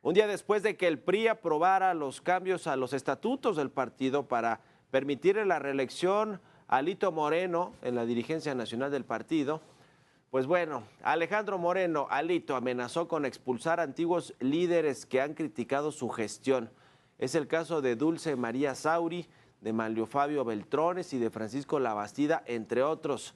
Un día después de que el PRI aprobara los cambios a los estatutos del partido para permitirle la reelección a Alito Moreno en la dirigencia nacional del partido, pues bueno, Alejandro Moreno, Alito, amenazó con expulsar a antiguos líderes que han criticado su gestión. Es el caso de Dulce María Sauri, de Manlio Fabio Beltrones y de Francisco Labastida, entre otros,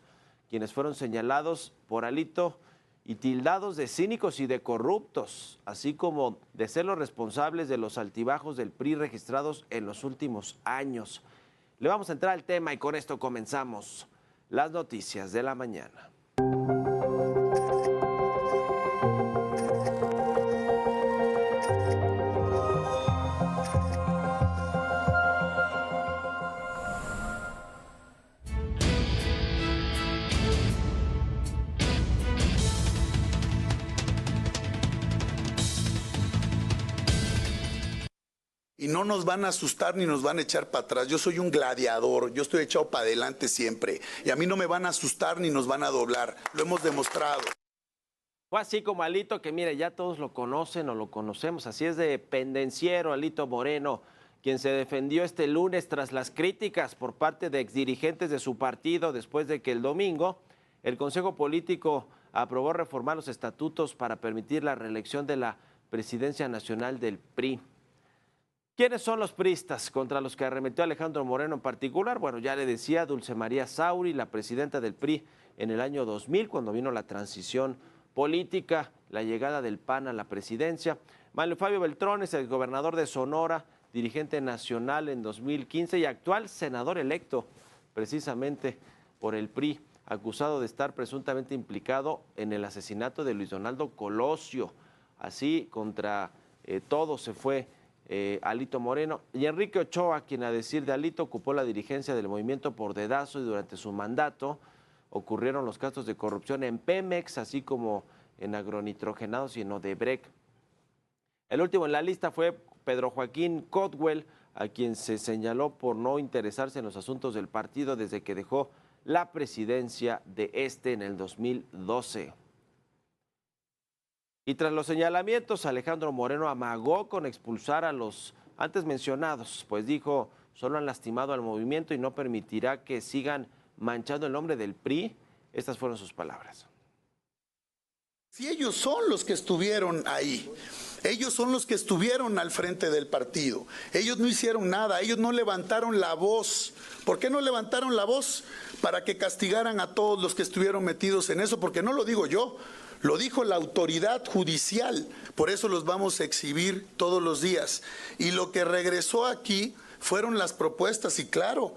quienes fueron señalados por Alito y tildados de cínicos y de corruptos, así como de ser los responsables de los altibajos del PRI registrados en los últimos años. Le vamos a entrar al tema y con esto comenzamos las noticias de la mañana. Y no nos van a asustar ni nos van a echar para atrás. Yo soy un gladiador, yo estoy echado para adelante siempre. Y a mí no me van a asustar ni nos van a doblar. Lo hemos demostrado. Fue así como Alito, que mire, ya todos lo conocen o lo conocemos. Así es de pendenciero Alito Moreno, quien se defendió este lunes tras las críticas por parte de exdirigentes de su partido después de que el domingo el Consejo Político aprobó reformar los estatutos para permitir la reelección de la presidencia nacional del PRI. ¿Quiénes son los priistas contra los que arremetió Alejandro Moreno en particular? Bueno, ya le decía, Dulce María Sauri, la presidenta del PRI en el año 2000, cuando vino la transición política, la llegada del PAN a la presidencia. Manlio Fabio Beltrones, el gobernador de Sonora, dirigente nacional en 2015 y actual senador electo precisamente por el PRI, acusado de estar presuntamente implicado en el asesinato de Luis Donaldo Colosio. Así, contra todo se fue Alito Moreno. Y Enrique Ochoa, quien a decir de Alito ocupó la dirigencia del movimiento por dedazo y durante su mandato ocurrieron los casos de corrupción en Pemex, así como en agronitrogenados y en Odebrecht. El último en la lista fue Pedro Joaquín Cotwell, a quien se señaló por no interesarse en los asuntos del partido desde que dejó la presidencia de este en el 2012. Y tras los señalamientos, Alejandro Moreno amagó con expulsar a los antes mencionados, pues dijo, solo han lastimado al movimiento y no permitirá que sigan manchando el nombre del PRI. Estas fueron sus palabras. Si ellos son los que estuvieron ahí, ellos son los que estuvieron al frente del partido, ellos no hicieron nada, ellos no levantaron la voz. ¿Por qué no levantaron la voz? Para que castigaran a todos los que estuvieron metidos en eso, porque no lo digo yo. Lo dijo la autoridad judicial, por eso los vamos a exhibir todos los días. Y lo que regresó aquí fueron las propuestas, y claro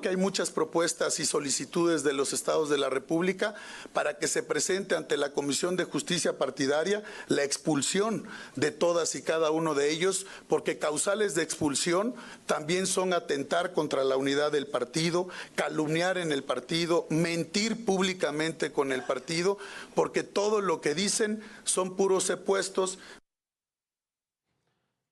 que hay muchas propuestas y solicitudes de los estados de la República para que se presente ante la Comisión de Justicia Partidaria la expulsión de todas y cada uno de ellos, porque causales de expulsión también son atentar contra la unidad del partido, calumniar en el partido, mentir públicamente con el partido, porque todo lo que dicen son puros supuestos.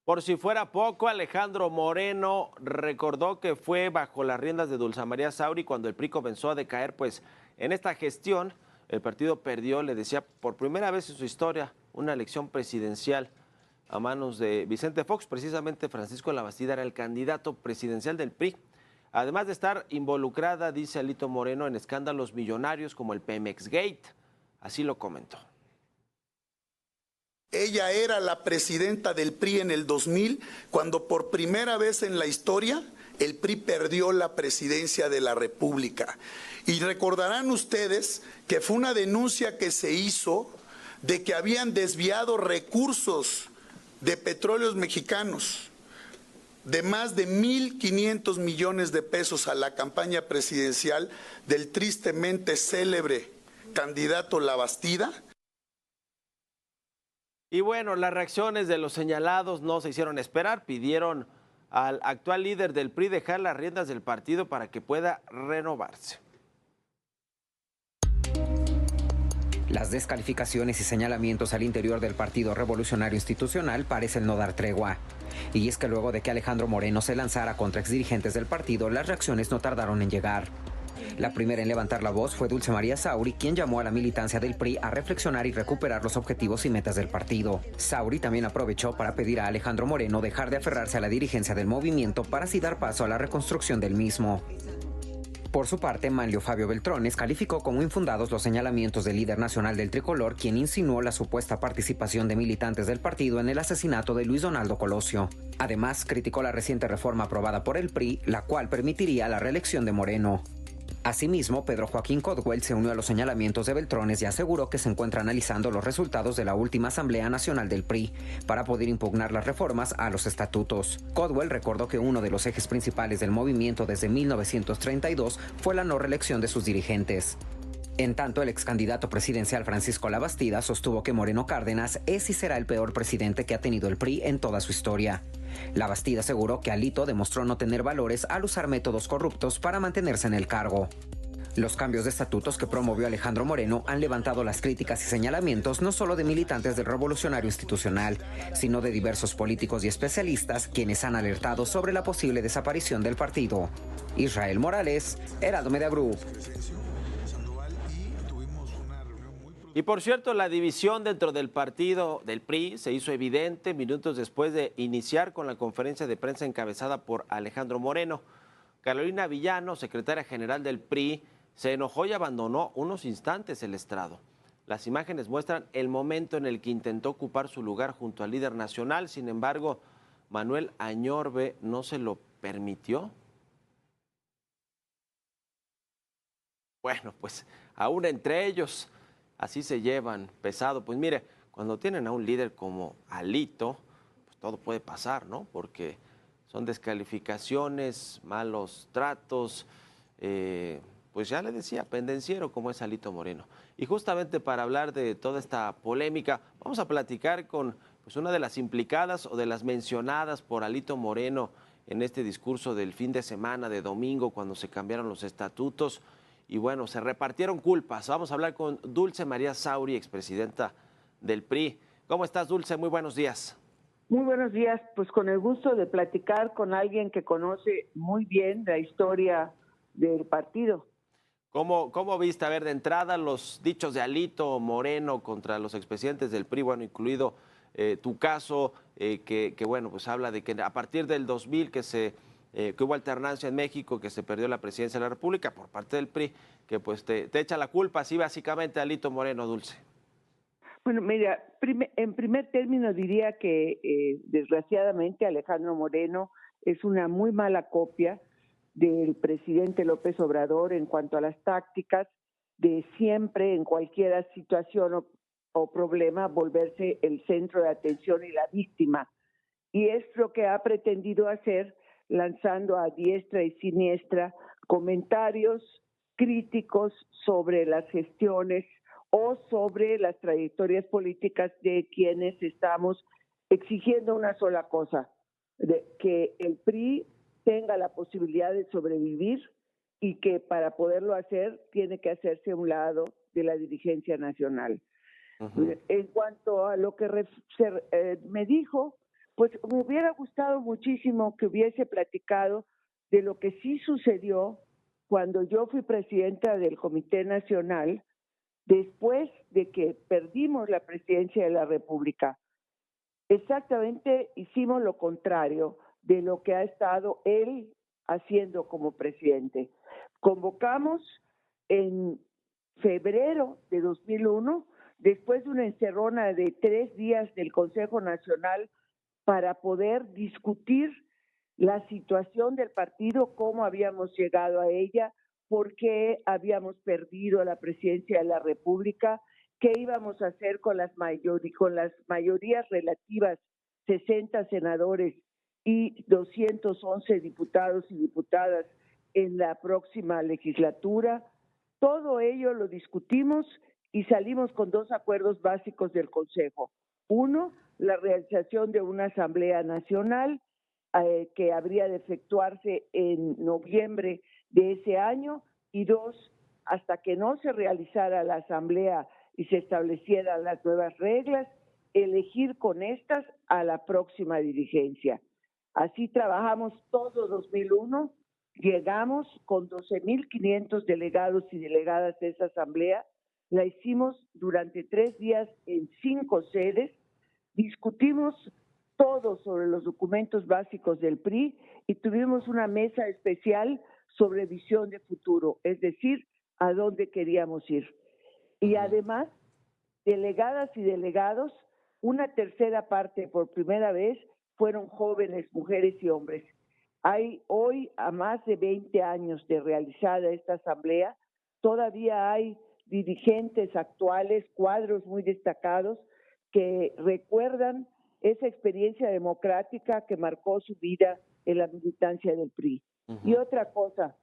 Por si fuera poco, Alejandro Moreno recordó que fue bajo las riendas de Dulce María Sauri cuando el PRI comenzó a decaer, pues en esta gestión el partido perdió, le decía, por primera vez en su historia, una elección presidencial a manos de Vicente Fox. Precisamente Francisco Labastida era el candidato presidencial del PRI. Además de estar involucrada, dice Alito Moreno, en escándalos millonarios como el Pemex Gate. Así lo comentó. Ella era la presidenta del PRI en el 2000, cuando por primera vez en la historia el PRI perdió la presidencia de la República. Y recordarán ustedes que fue una denuncia que se hizo de que habían desviado recursos de Petróleos Mexicanos de más de 1.500 millones de pesos a la campaña presidencial del tristemente célebre candidato Labastida. Y bueno, las reacciones de los señalados no se hicieron esperar. Pidieron al actual líder del PRI dejar las riendas del partido para que pueda renovarse. Las descalificaciones y señalamientos al interior del Partido Revolucionario Institucional parecen no dar tregua. Y es que luego de que Alejandro Moreno se lanzara contra exdirigentes del partido, las reacciones no tardaron en llegar. La primera en levantar la voz fue Dulce María Sauri, quien llamó a la militancia del PRI a reflexionar y recuperar los objetivos y metas del partido. Sauri también aprovechó para pedir a Alejandro Moreno dejar de aferrarse a la dirigencia del movimiento para así dar paso a la reconstrucción del mismo. Por su parte, Manlio Fabio Beltrones calificó como infundados los señalamientos del líder nacional del tricolor, quien insinuó la supuesta participación de militantes del partido en el asesinato de Luis Donaldo Colosio. Además, criticó la reciente reforma aprobada por el PRI, la cual permitiría la reelección de Moreno. Asimismo, Pedro Joaquín Codwell se unió a los señalamientos de Beltrones y aseguró que se encuentra analizando los resultados de la última Asamblea Nacional del PRI para poder impugnar las reformas a los estatutos. Codwell recordó que uno de los ejes principales del movimiento desde 1932 fue la no reelección de sus dirigentes. En tanto, el ex candidato presidencial Francisco Labastida sostuvo que Moreno Cárdenas es y será el peor presidente que ha tenido el PRI en toda su historia. Labastida aseguró que Alito demostró no tener valores al usar métodos corruptos para mantenerse en el cargo. Los cambios de estatutos que promovió Alejandro Moreno han levantado las críticas y señalamientos no solo de militantes del Revolucionario Institucional, sino de diversos políticos y especialistas quienes han alertado sobre la posible desaparición del partido. Israel Morales, Heraldo Media Group. Y por cierto, la división dentro del partido del PRI se hizo evidente minutos después de iniciar con la conferencia de prensa encabezada por Alejandro Moreno. Carolina Villano, secretaria general del PRI, se enojó y abandonó unos instantes el estrado. Las imágenes muestran el momento en el que intentó ocupar su lugar junto al líder nacional. Sin embargo, Manuel Añorbe no se lo permitió. Bueno, pues aún entre ellos así se llevan pesado. Pues mire, cuando tienen a un líder como Alito, pues todo puede pasar, ¿no? Porque son descalificaciones, malos tratos, pues ya le decía, pendenciero como es Alito Moreno. Y justamente para hablar de toda esta polémica, vamos a platicar con pues, una de las implicadas o de las mencionadas por Alito Moreno en este discurso del fin de semana, de domingo, cuando se cambiaron los estatutos. Y bueno, se repartieron culpas. Vamos a hablar con Dulce María Sauri, expresidenta del PRI. ¿Cómo estás, Dulce? Muy buenos días. Muy buenos días. Pues con el gusto de platicar con alguien que conoce muy bien la historia del partido. ¿Cómo viste, a ver, de entrada los dichos de Alito Moreno contra los expresidentes del PRI, bueno, incluido tu caso, que bueno, pues habla de que a partir del 2000 que hubo alternancia en México, que se perdió la presidencia de la República por parte del PRI, que pues te echa la culpa, así básicamente, Alito Moreno, Dulce? Bueno, mira, en primer término diría que desgraciadamente Alejandro Moreno es una muy mala copia del presidente López Obrador en cuanto a las tácticas de siempre en cualquier situación o problema volverse el centro de atención y la víctima. Y es lo que ha pretendido hacer lanzando a diestra y siniestra comentarios críticos sobre las gestiones o sobre las trayectorias políticas de quienes estamos exigiendo una sola cosa, de que el PRI tenga la posibilidad de sobrevivir y que para poderlo hacer tiene que hacerse a un lado de la dirigencia nacional. Uh-huh. En cuanto a lo que me dijo, pues me hubiera gustado muchísimo que hubiese platicado de lo que sí sucedió cuando yo fui presidenta del Comité Nacional, después de que perdimos la presidencia de la República. Exactamente hicimos lo contrario de lo que ha estado él haciendo como presidente. Convocamos en febrero de 2001, después de una encerrona de 3 días del Consejo Nacional, para poder discutir la situación del partido, cómo habíamos llegado a ella, por qué habíamos perdido la presidencia de la República, qué íbamos a hacer con las mayorías relativas, 60 senadores y 211 diputados y diputadas en la próxima legislatura. Todo ello lo discutimos y salimos con 2 acuerdos básicos del Consejo. Uno, la realización de una Asamblea Nacional que habría de efectuarse en noviembre de ese año, y 2, hasta que no se realizara la Asamblea y se establecieran las nuevas reglas, elegir con estas a la próxima dirigencia. Así trabajamos todo 2001, Llegamos con 12.500 delegados y delegadas de esa asamblea, la hicimos durante 3 días en 5 sedes, discutimos todo sobre los documentos básicos del PRI y tuvimos una mesa especial sobre visión de futuro, es decir, a dónde queríamos ir. Y además, delegadas y delegados, una tercera parte por primera vez fueron jóvenes, mujeres y hombres. Hay hoy, a más de 20 años de realizada esta asamblea, todavía hay dirigentes actuales, cuadros muy destacados, que recuerdan esa experiencia democrática que marcó su vida en la militancia del PRI. Y otra cosa,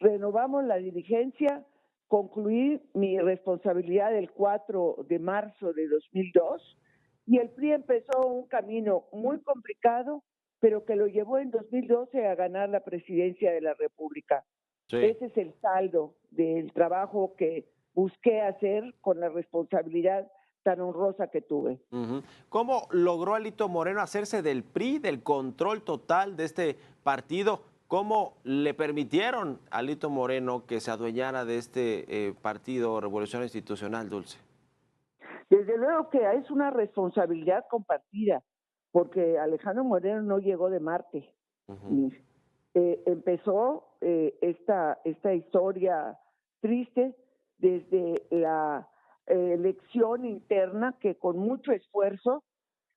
renovamos la dirigencia, concluí mi responsabilidad el 4 de marzo de 2002 y el PRI empezó un camino muy complicado, pero que lo llevó en 2012 a ganar la presidencia de la República. Sí. Ese es el saldo del trabajo que busqué hacer con la responsabilidad tan honrosa que tuve. ¿Cómo logró Alito Moreno hacerse del PRI, del control total de este partido? ¿Cómo le permitieron a Alito Moreno que se adueñara de este partido Revolución Institucional, Dulce? Desde luego que es una responsabilidad compartida, porque Alejandro Moreno no llegó de Marte. Empezó esta historia triste desde la elección interna que con mucho esfuerzo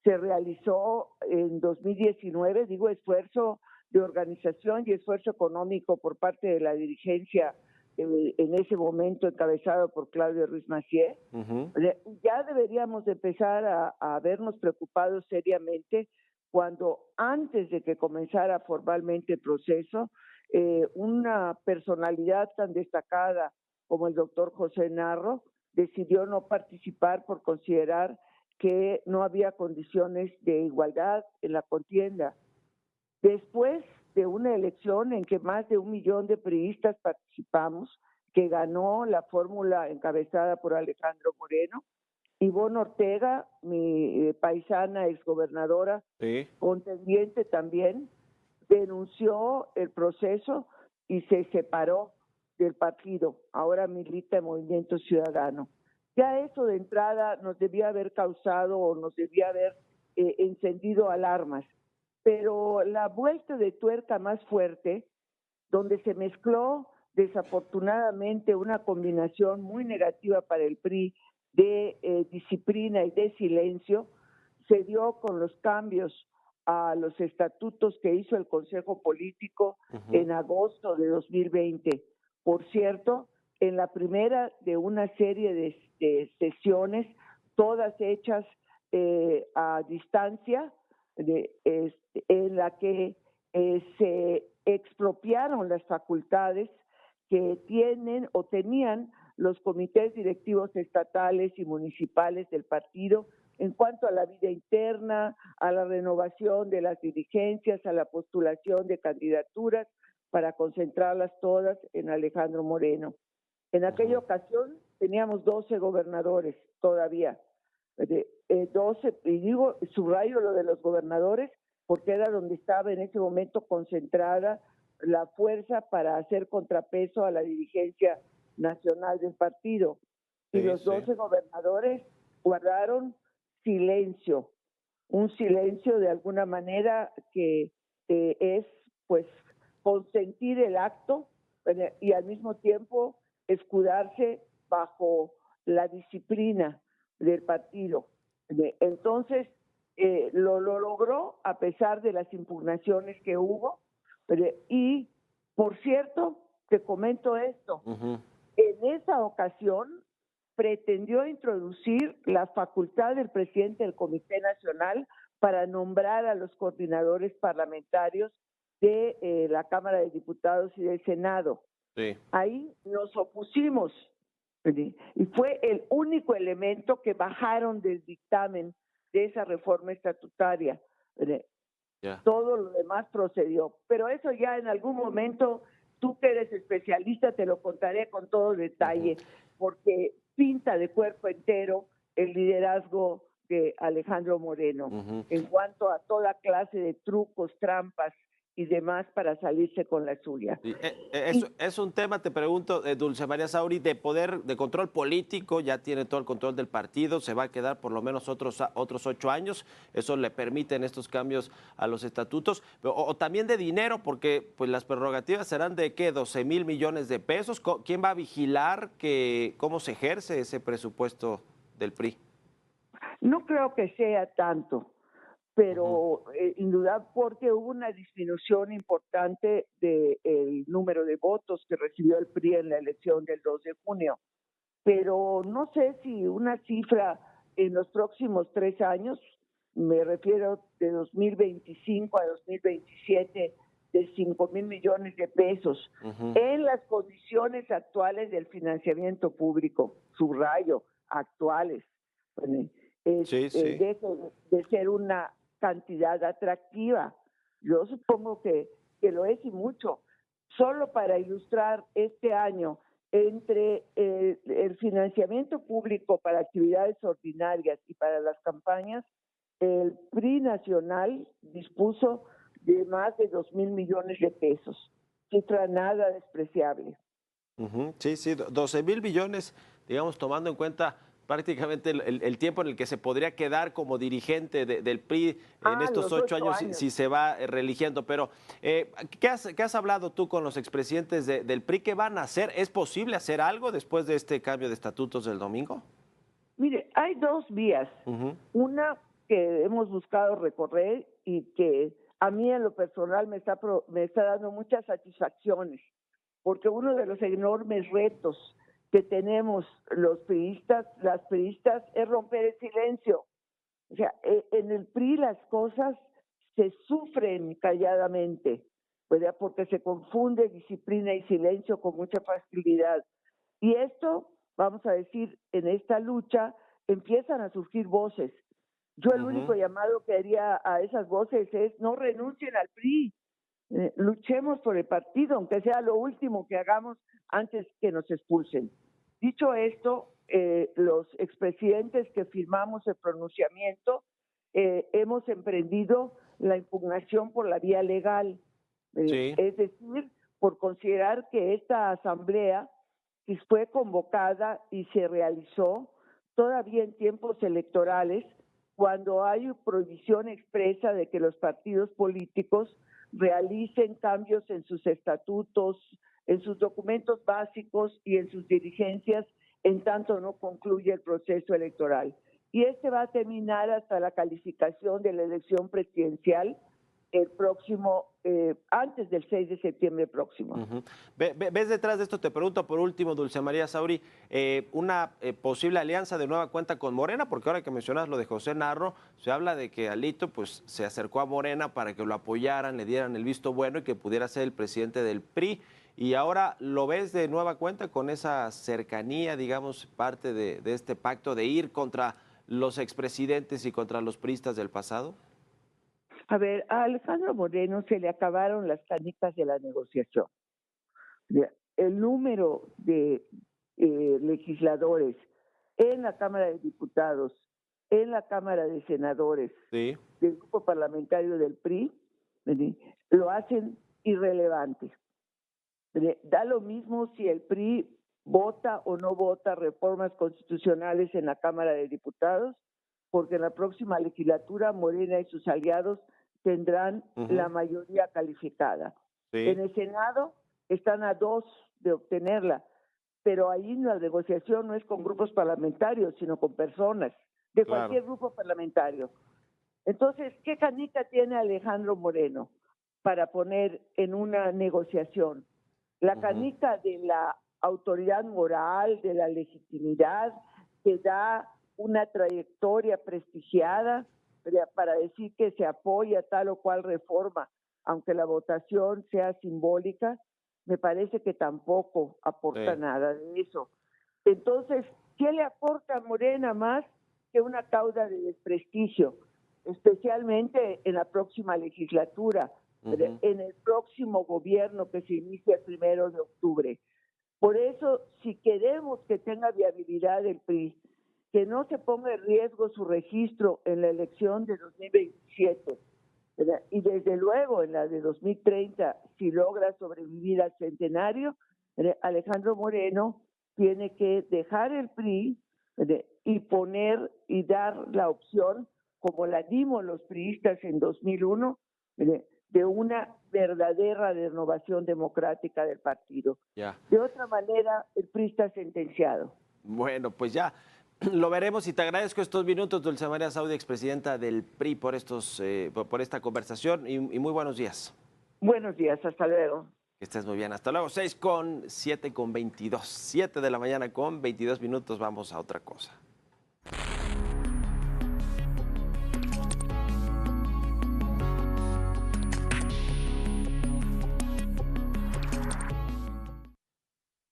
se realizó en 2019, digo esfuerzo de organización y esfuerzo económico por parte de la dirigencia en ese momento encabezado por Claudio Ruiz Massieu. Ya deberíamos de empezar a vernos preocupados seriamente cuando antes de que comenzara formalmente el proceso, una personalidad tan destacada como el doctor José Narro decidió no participar por considerar que no había condiciones de igualdad en la contienda. Después de una elección en que más de 1 millón de priistas participamos, que ganó la fórmula encabezada por Alejandro Moreno, Ivonne Ortega, mi paisana exgobernadora, contendiente también, denunció el proceso y se separó del partido. Ahora milita en Movimiento Ciudadano. Ya eso de entrada nos debía haber causado o nos debía haber encendido alarmas. Pero la vuelta de tuerca más fuerte, donde se mezcló desafortunadamente una combinación muy negativa para el PRI de disciplina y de silencio, se dio con los cambios a los estatutos que hizo el Consejo Político en agosto de 2020. Por cierto, en la primera de una serie de sesiones, todas hechas a distancia, en la que se expropiaron las facultades que tienen o tenían los comités directivos estatales y municipales del partido en cuanto a la vida interna, a la renovación de las dirigencias, a la postulación de candidaturas para concentrarlas todas en Alejandro Moreno. En aquella ocasión teníamos 12 gobernadores todavía, 12, y digo, subrayo lo de los gobernadores, porque era donde estaba en ese momento concentrada la fuerza para hacer contrapeso a la dirigencia nacional del partido. Y los 12 gobernadores guardaron silencio, un silencio de alguna manera que es pues consentir el acto y al mismo tiempo escudarse bajo la disciplina del partido. Entonces, lo logró a pesar de las impugnaciones que hubo. Y, por cierto, te comento esto, en esa ocasión pretendió introducir la facultad del presidente del Comité Nacional para nombrar a los coordinadores parlamentarios de la Cámara de Diputados y del Senado. Ahí nos opusimos, y fue el único elemento que bajaron del dictamen de esa reforma estatutaria. Todo lo demás procedió, pero eso ya en algún momento, tú que eres especialista, te lo contaré con todo detalle, porque pinta de cuerpo entero el liderazgo de Alejandro Moreno en cuanto a toda clase de trucos, trampas y demás para salirse con la suya. Sí, es un tema, te pregunto, Dulce María Sauri, de poder, de control político, ya tiene todo el control del partido, se va a quedar por lo menos otros 8 años, eso le permiten estos cambios a los estatutos, o también de dinero, porque pues las prerrogativas serán de ¿qué? 12,000 millones de pesos. ¿Quién va a vigilar cómo se ejerce ese presupuesto del PRI? No creo que sea tanto, pero indudable porque hubo una disminución importante del número de votos que recibió el PRI en la elección del 2 de junio. Pero no sé si una cifra en los próximos 3 años, me refiero de 2025 a 2027, de 5,000 millones de pesos, en las condiciones actuales del financiamiento público, subrayo, actuales, Sí, sí. de ser una cantidad atractiva. Yo supongo que lo es y mucho. Solo para ilustrar este año, entre el financiamiento público para actividades ordinarias y para las campañas, el PRI nacional dispuso de más de 2,000 millones de pesos, cifra nada despreciable. Sí, sí, 12,000 millones, digamos, tomando en cuenta prácticamente el tiempo en el que se podría quedar como dirigente del PRI en estos Los 8 8 años años. si se va reeligiendo. Pero, ¿qué has hablado tú con los expresidentes del PRI? ¿Qué van a hacer? ¿Es posible hacer algo después de este cambio de estatutos del domingo? Mire, hay dos vías. Una que hemos buscado recorrer y que a mí en lo personal me está dando muchas satisfacciones, porque uno de los enormes retos que tenemos los priistas, las priistas, es romper el silencio. O sea, en el PRI las cosas se sufren calladamente, ¿verdad? Porque se confunde disciplina y silencio con mucha facilidad. Y esto, vamos a decir, en esta lucha empiezan a surgir voces. Yo el único llamado que haría a esas voces es no renuncien al PRI, luchemos por el partido, aunque sea lo último que hagamos antes que nos expulsen. Dicho esto, los expresidentes que firmamos el pronunciamiento hemos emprendido la impugnación por la vía legal, Sí. es decir, por considerar que esta asamblea que fue convocada y se realizó todavía en tiempos electorales, cuando hay prohibición expresa de que los partidos políticos realicen cambios en sus estatutos, en sus documentos básicos y en sus dirigencias, en tanto no concluye el proceso electoral. Y este va a terminar hasta la calificación de la elección presidencial el próximo, antes del 6 de septiembre próximo. ¿Ves detrás de esto? Te pregunto por último, Dulce María Sauri, una posible alianza de nueva cuenta con Morena, porque ahora que mencionas lo de José Narro, se habla de que Alito pues se acercó a Morena para que lo apoyaran, le dieran el visto bueno y que pudiera ser el presidente del PRI. Y ahora lo ves de nueva cuenta con esa cercanía, digamos, parte de este pacto de ir contra los expresidentes y contra los priistas del pasado. A ver, a Alejandro Moreno se le acabaron las canicas de la negociación. El número de legisladores en la Cámara de Diputados, en la Cámara de Senadores, Sí. del grupo parlamentario del PRI, lo hacen irrelevante. Da lo mismo si el PRI vota o no vota reformas constitucionales en la Cámara de Diputados, porque en la próxima legislatura Morena y sus aliados tendrán la mayoría calificada. Sí. En el Senado están a 2 de obtenerla, pero ahí la negociación no es con grupos parlamentarios, sino con personas de cualquier grupo parlamentario. Entonces, ¿qué canica tiene Alejandro Moreno para poner en una negociación? La canica de la autoridad moral, de la legitimidad, que da una trayectoria prestigiada para decir que se apoya tal o cual reforma, aunque la votación sea simbólica, me parece que tampoco aporta nada de eso. Entonces, ¿qué le aporta a Morena más que una causa de desprestigio? Especialmente en la próxima legislatura, en el próximo gobierno que se inicia el 1 de octubre. Por eso, si queremos que tenga viabilidad el PRI, que no se ponga en riesgo su registro en la elección de 2027, ¿verdad? Y desde desde luego en la de 2030, si logra sobrevivir al centenario, Alejandro Moreno tiene que dejar el PRI y poner y dar la opción, como la dimos los priistas en 2001, de una verdadera renovación democrática del partido. Ya. De otra manera, el PRI está sentenciado. Bueno, pues ya lo veremos y te agradezco estos minutos, Dulce María Saudi, expresidenta del PRI, por esta conversación y muy buenos días. Buenos días, hasta luego. Que estés muy bien. Hasta luego. 7:22. 7 de la mañana con 22 minutos. Vamos a otra cosa.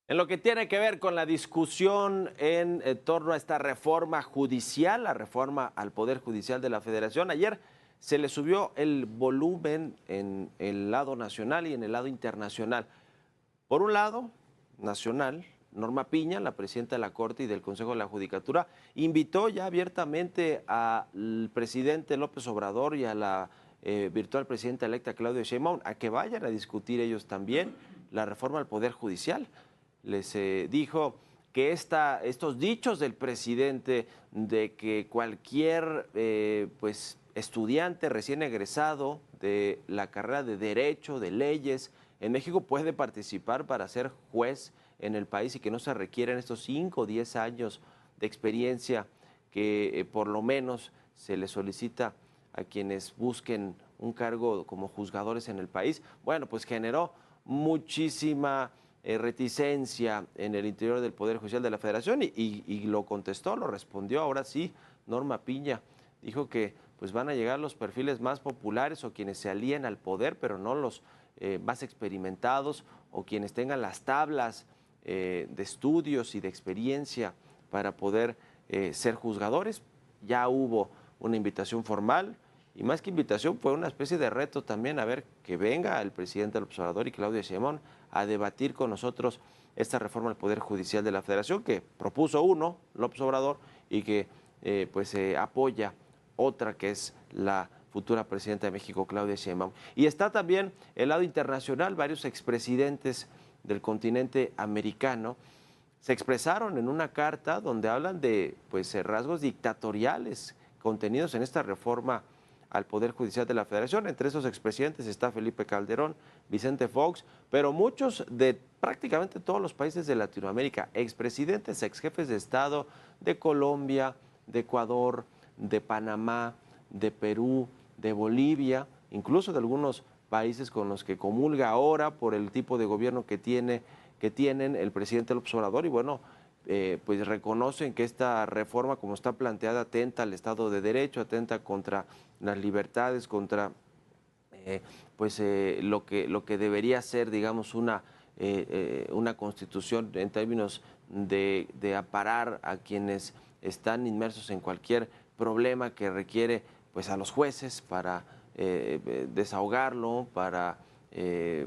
En lo que tiene que ver con la discusión en torno a esta reforma judicial, la reforma al Poder Judicial de la Federación, ayer se le subió el volumen en el lado nacional y en el lado internacional. Por un lado, nacional, Norma Piña, la presidenta de la Corte y del Consejo de la Judicatura, invitó ya abiertamente al presidente López Obrador y a la virtual presidenta electa Claudia Sheinbaum a que vayan a discutir ellos también la reforma al Poder Judicial. Les dijo que estos dichos del presidente de que cualquier estudiante recién egresado de la carrera de Derecho, de Leyes, en México puede participar para ser juez en el país y que no se requieren estos 5 o 10 años de experiencia que por lo menos se les solicita a quienes busquen un cargo como juzgadores en el país. Bueno, pues generó muchísima reticencia en el interior del Poder Judicial de la Federación y lo contestó, lo respondió. Ahora sí, Norma Piña dijo que pues van a llegar los perfiles más populares o quienes se alíen al poder, pero no los más experimentados o quienes tengan las tablas de estudios y de experiencia para poder ser juzgadores. Ya hubo una invitación formal y más que invitación fue una especie de reto también a ver que venga el presidente López Obrador y Claudia Sheinbaum a debatir con nosotros esta reforma al Poder Judicial de la Federación que propuso uno, López Obrador, y que apoya otra que es la futura presidenta de México, Claudia Sheinbaum. Y está también el lado internacional, varios expresidentes del continente americano se expresaron en una carta donde hablan de rasgos dictatoriales contenidos en esta reforma al Poder Judicial de la Federación. Entre esos expresidentes está Felipe Calderón, Vicente Fox, pero muchos de prácticamente todos los países de Latinoamérica, expresidentes, exjefes de Estado de Colombia, de Ecuador, de Panamá, de Perú, de Bolivia, incluso de algunos países con los que comulga ahora por el tipo de gobierno que tienen el presidente López Obrador y bueno, pues reconocen que esta reforma como está planteada atenta al Estado de Derecho, atenta contra las libertades, contra lo que debería ser, digamos, una constitución en términos de amparar a quienes están inmersos en cualquier problema que requiere pues a los jueces para desahogarlo, para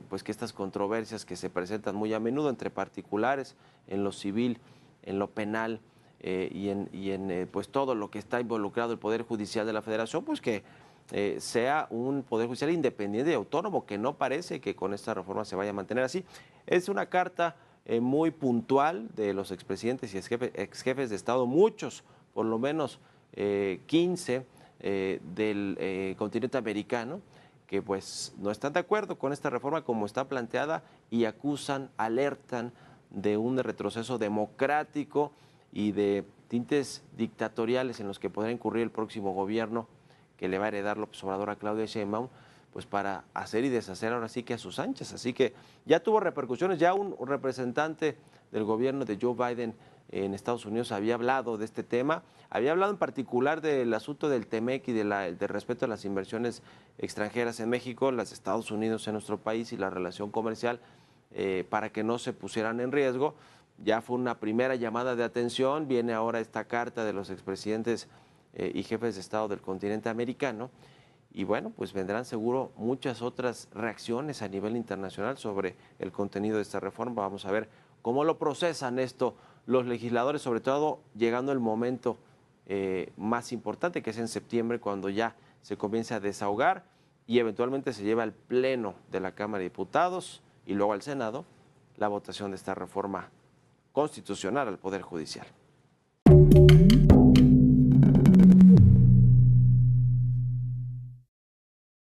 pues que estas controversias que se presentan muy a menudo entre particulares en lo civil, en lo penal y en pues todo lo que está involucrado el Poder Judicial de la Federación, pues que sea un Poder Judicial independiente y autónomo, que no parece que con esta reforma se vaya a mantener así. Es una carta muy puntual de los expresidentes y exjefes de Estado, muchos, por lo menos 15 del continente americano, que pues no están de acuerdo con esta reforma como está planteada y acusan, alertan de un retroceso democrático y de tintes dictatoriales en los que podrá incurrir el próximo gobierno que le va a heredar López Obrador a Claudia Sheinbaum, pues para hacer y deshacer ahora sí que a sus anchas. Así que ya tuvo repercusiones, ya un representante del gobierno de Joe Biden en Estados Unidos había hablado de este tema, había hablado en particular del asunto del TEMEC y del respeto a las inversiones extranjeras en México, las de Estados Unidos en nuestro país y la relación comercial para que no se pusieran en riesgo. Ya fue una primera llamada de atención, viene ahora esta carta de los expresidentes y jefes de Estado del continente americano y bueno, pues vendrán seguro muchas otras reacciones a nivel internacional sobre el contenido de esta reforma. Vamos a ver cómo lo procesan esto los legisladores, sobre todo llegando el momento más importante, que es en septiembre, cuando ya se comienza a desahogar y eventualmente se lleva al Pleno de la Cámara de Diputados y luego al Senado la votación de esta reforma constitucional al Poder Judicial.